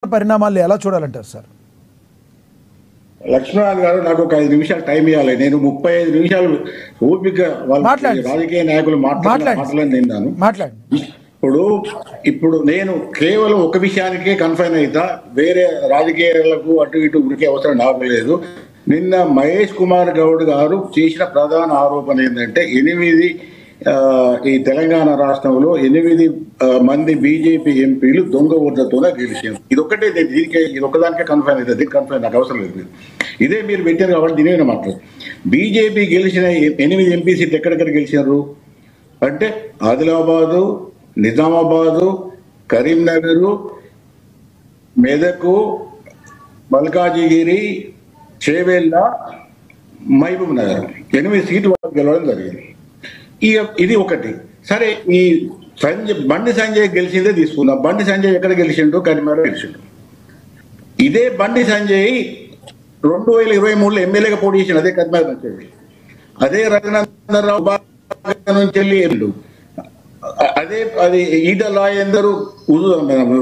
పరిణామాలు ఎలా చూడాలంటారు సార్? లక్ష్మణరావు గారు నాకు ఒక 5 నిమిషాలు టైం ఇవ్వాలి. నేను 35 నిమిషాలు ఓపిక రాజకీయ నాయకులు మాట్లాడాలని నిన్నాను. ఇప్పుడు నేను కేవలం ఒక విషయానికే కన్ఫైన్ అవుతా, వేరే రాజకీయాలకు అటు ఇటు ఉరికే అవసరం నాకు లేదు. నిన్న మహేష్ కుమార్ గౌడ్ గారు చేసిన ప్రధాన ఆరోపణ ఏంటంటే ఈ తెలంగాణ రాష్ట్రంలో 8 మంది బీజేపీ ఎంపీలు దొంగ ఓట్లతోనే గెలిచారు. ఇదొక్కటే, ఇది ఒక్కదానికే కన్ఫైన్ అవుతుంది. దీనికి కన్ఫైన్ నాకు అవసరం లేదు. ఇదే మీరు పెట్టారు కాబట్టి దీని మాట్లాడు. బీజేపీ గెలిచిన 8 ఎంపీ సీట్లు ఎక్కడెక్కడ గెలిచారు అంటే ఆదిలాబాదు, నిజామాబాదు, కరీంనగరు, మెదకు, మల్కాజిగిరి, చేవెళ్ళ, మహబూబ్ నగర్ 8 సీట్లు గెలవడం జరిగింది. ఇది ఒకటి. సరే, ఈ బండి సంజయ్ గెలిచిందే తీసుకుందాం. బండి సంజయ్ ఎక్కడ గెలిచిండు? కరీంనగర్ గెలిచిండు. ఇదే బండి సంజయ్ 2023లో ఎమ్మెల్యేగా పోటీ చేసిండు, అదే కరీంనగర్ నుంచి. అదే రఘునందనరావు నుంచి వెళ్ళి అది ఈటల రాజేందర్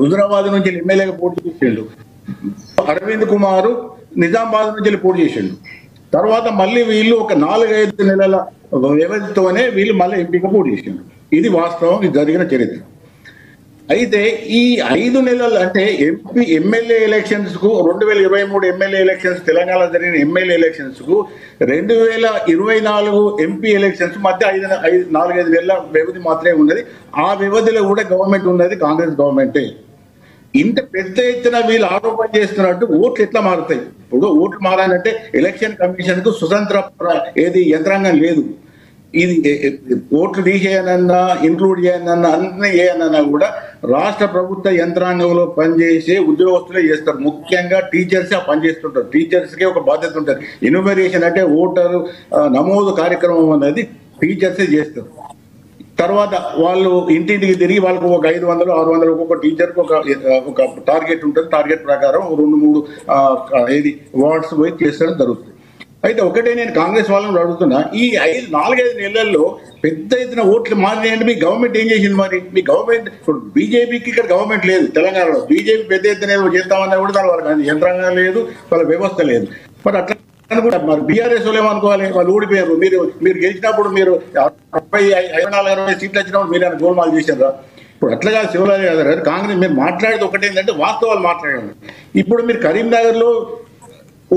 హుజురాబాద్ నుంచి ఎమ్మెల్యేగా పోటీ చేసిండు. అరవింద్ కుమార్ నిజామాబాద్ నుంచి వెళ్ళి పోటీ చేసిండు. తర్వాత మళ్ళీ వీళ్ళు ఒక 4-5 నెలల వ్యవధితోనే వీళ్ళు మళ్ళీ ఎంపీగా పోటీ చేసిండు. ఇది వాస్తవం, ఇది జరిగిన చరిత్ర. అయితే ఈ 5 నెలలు అంటే ఎమ్మెల్యే ఎలక్షన్స్ కు 2023 ఎమ్మెల్యే ఎలక్షన్స్, తెలంగాణ జరిగిన ఎమ్మెల్యే ఎలక్షన్స్ కు 2024 ఎంపీ ఎలక్షన్స్ మధ్య 4-5 నెలల వ్యవధి మాత్రమే ఉన్నది. ఆ వ్యవధిలో కూడా గవర్నమెంట్ ఉన్నది కాంగ్రెస్ గవర్నమెంటే. ఇంత పెద్ద ఎత్తున వీళ్ళు ఆరోపణ చేస్తున్నట్టు ఓట్లు ఎట్లా మారుతాయి? ఇప్పుడు ఓట్లు మారాలంటే ఎలక్షన్ కమిషన్ కు స్వతంత్ర యంత్రాంగం లేదు. ఇది ఓట్లు తీసేయనన్నా, ఇంక్లూడ్ చేయనన్నా, అన్ని చేయనన్నా కూడా రాష్ట్ర ప్రభుత్వ యంత్రాంగంలో పనిచేసే ఉద్యోగస్తులే చేస్తారు. ముఖ్యంగా టీచర్స్ ఆ పనిచేస్తుంటారు. టీచర్స్కే ఒక బాధ్యత ఉంటుంది. ఎన్యూమరేషన్ అంటే ఓటరు నమోదు కార్యక్రమం అనేది టీచర్సే చేస్తారు. తర్వాత వాళ్ళు ఇంటింటికి తిరిగి వాళ్ళకు ఒక 500-600 ఒక్కొక్క టీచర్కి ఒక టార్గెట్ ఉంటుంది. టార్గెట్ ప్రకారం 2-3 వార్డ్స్ పోయి చేస్తడం జరుగుతుంది. అయితే ఒకటే నేను కాంగ్రెస్ వాళ్ళని అడుగుతున్నా, ఈ 4-5 నెలల్లో పెద్ద ఎత్తున ఓట్లు మారినాయంటే మీ గవర్నమెంట్ ఏం చేసింది? మరి మీ గవర్నమెంట్ ఇప్పుడు బీజేపీకి ఇక్కడ గవర్నమెంట్ లేదు. తెలంగాణలో బీజేపీ పెద్ద ఎత్తున చేస్తామన్నా కూడా వాళ్ళకి యంత్రాంగం లేదు, వాళ్ళ వ్యవస్థ లేదు. మరి అట్లా కూడా మరి బీఆర్ఎస్ వాళ్ళు ఏమనుకోవాలి? వాళ్ళు ఓడిపోయారు. మీరు గెలిచినప్పుడు మీరు 54-60 సీట్లు వచ్చినప్పుడు మీరు ఆయన గోల్మాల్ చేశారా? ఇప్పుడు అట్లాగా శివరాజు గారు కాంగ్రెస్ మీరు మాట్లాడేది ఒకటి ఏంటంటే వాస్తవాలు మాట్లాడండి. ఇప్పుడు మీరు కరీంనగర్లో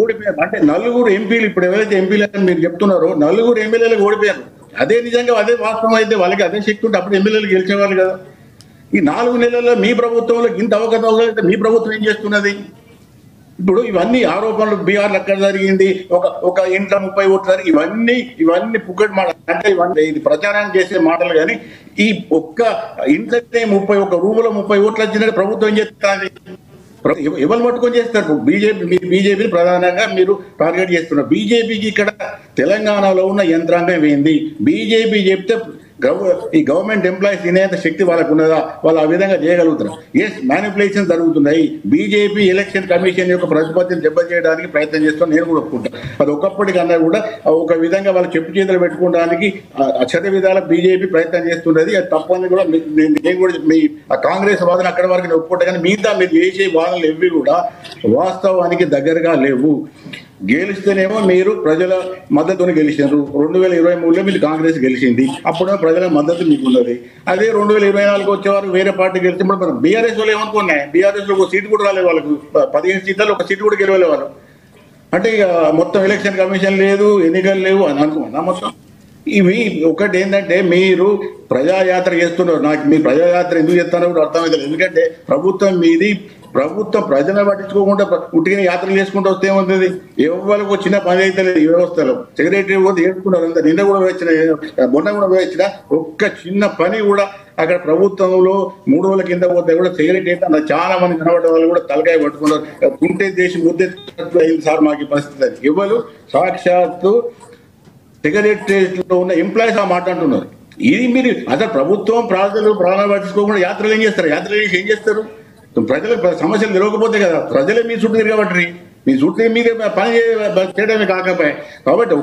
ఓడిపోయారు అంటే 4 ఎంపీలు, ఇప్పుడు ఎవరైతే ఎంపీలు అని మీరు చెప్తున్నారో 4 ఎమ్మెల్యేలకు ఓడిపోయారు. అదే నిజంగా అదే వాస్తవం అయితే వాళ్ళకి అదే శక్తి ఉంటే అప్పుడు ఎమ్మెల్యేలు గెలిచేవాళ్ళు కదా. ఈ 4 నెలల్లో మీ ప్రభుత్వంలో ఇంత అవకతవకలు మీ ప్రభుత్వం ఏం చేస్తున్నది? ఇప్పుడు ఇవన్నీ ఆరోపణలు బీహార్లో ఎక్కడ జరిగింది, ఒక ఇంట్లో 30 ఓట్లు ఇవన్నీ పుక్కటి మాట అంటే ఇవన్నీ ఇది ప్రచారం చేసే మాటలు. కానీ ఈ ఒక్క ఇంట్లోనే 31 రూములో 30 ఓట్లు వచ్చినట్టు ప్రభుత్వం ఏం చేస్తుంది? ఎవరు పట్టుకొని చేస్తారు? బీజేపీని ప్రధానంగా మీరు టార్గెట్ చేస్తున్నారు. బీజేపీకి ఇక్కడ తెలంగాణలో ఉన్న యంత్రాంగం ఏంది? బీజేపీ చెప్తే ఈ గవర్నమెంట్ ఎంప్లాయీస్ తినేంత శక్తి వాళ్ళకు ఉన్నదా? వాళ్ళు ఆ విధంగా చేయగలుగుతారు? ఎస్, మ్యానిపులేషన్ జరుగుతున్నాయి. బీజేపీ ఎలక్షన్ కమిషన్ యొక్క ప్రతిపత్తిని దెబ్బతీయడానికి ప్రయత్నం చేస్తాను, నేను కూడా ఒప్పుకుంటాను. అది ఒక్కప్పటికన్నా కూడా ఒక విధంగా వాళ్ళు చెప్పు చేతులు పెట్టుకోవడానికి అక్షత విధాల బీజేపీ ప్రయత్నం చేస్తున్నది. అది తప్పని కూడా నేను కూడా మీ కాంగ్రెస్ వాదన అక్కడ వరకు నేను ఒప్పుకుంటా. కానీ మిగతా మీరు చేసే వాదనలు ఎవ్వి కూడా వాస్తవానికి దగ్గరగా లేవు. గెలిస్తేనేమో మీరు ప్రజల మద్దతుని గెలిచారు. 2023లో మీరు కాంగ్రెస్ గెలిచింది, అప్పుడు ప్రజల మద్దతు మీకు ఉన్నది. అదే 2024 వచ్చేవారు వేరే పార్టీ గెలిచినప్పుడు బీఆర్ఎస్ వాళ్ళు ఏమనుకున్నాయి? బీఆర్ఎస్ లో ఒక సీటు కూడా రాలేదు వాళ్ళకు. 15 సీట్లలో ఒక సీటు కూడా గెలవలే వాళ్ళు. అంటే ఇక మొత్తం ఎలక్షన్ కమిషన్ లేదు, ఎన్నికలు లేవు అని అనుకున్నా. మొత్తం ఇవి ఒకటి ఏంటంటే మీరు ప్రజాయాత్ర చేస్తున్నారు. నాకు మీ ప్రజాయాత్ర ఎందుకు చేస్తారో కూడా అర్థమవుతుంది. ఎందుకంటే ప్రభుత్వం ప్రజలను పట్టించుకోకుండా ఉట్టిగా యాత్రలు చేసుకుంటూ వస్తే ఏమవుతుంది? ఎవరికి వచ్చిన పని అయితే లేదు. ఈ వ్యవస్థలో సెక్రటరీ కూడా ఏడుకున్నారు. అంత నిన్న కూడా మొన్న కూడా వచ్చిన ఒక్క చిన్న పని కూడా అక్కడ ప్రభుత్వంలో 3 రోజుల కింద పోతే కూడా సెక్రటరీ అయితే చాలా మంది కనబడే వాళ్ళు కూడా తలకాయ పట్టుకున్నారు. ఉంటే దేశం ముద్దే అయింది సార్ మాకు ఈ పరిస్థితి. అది ఎవరు సాక్షాత్తు సెక్రటరియట్ లో ఉన్న ఎంప్లాయీస్ ఆ మాట అంటున్నారు. ఇది మీరు అసలు ప్రభుత్వం ప్రజలు ప్రాణాలు పట్టించుకోకుండా యాత్రలు ఏం చేస్తారు? యాత్రలు ఏం చేస్తారు? ప్రజలకు సమస్యలు తెలియకపోతే కదా ప్రజలే మీ చుట్టూ తిరగబట్టి మీ చుట్టూ మీదే పని చేయడమే కాకపోయి కాబట్టి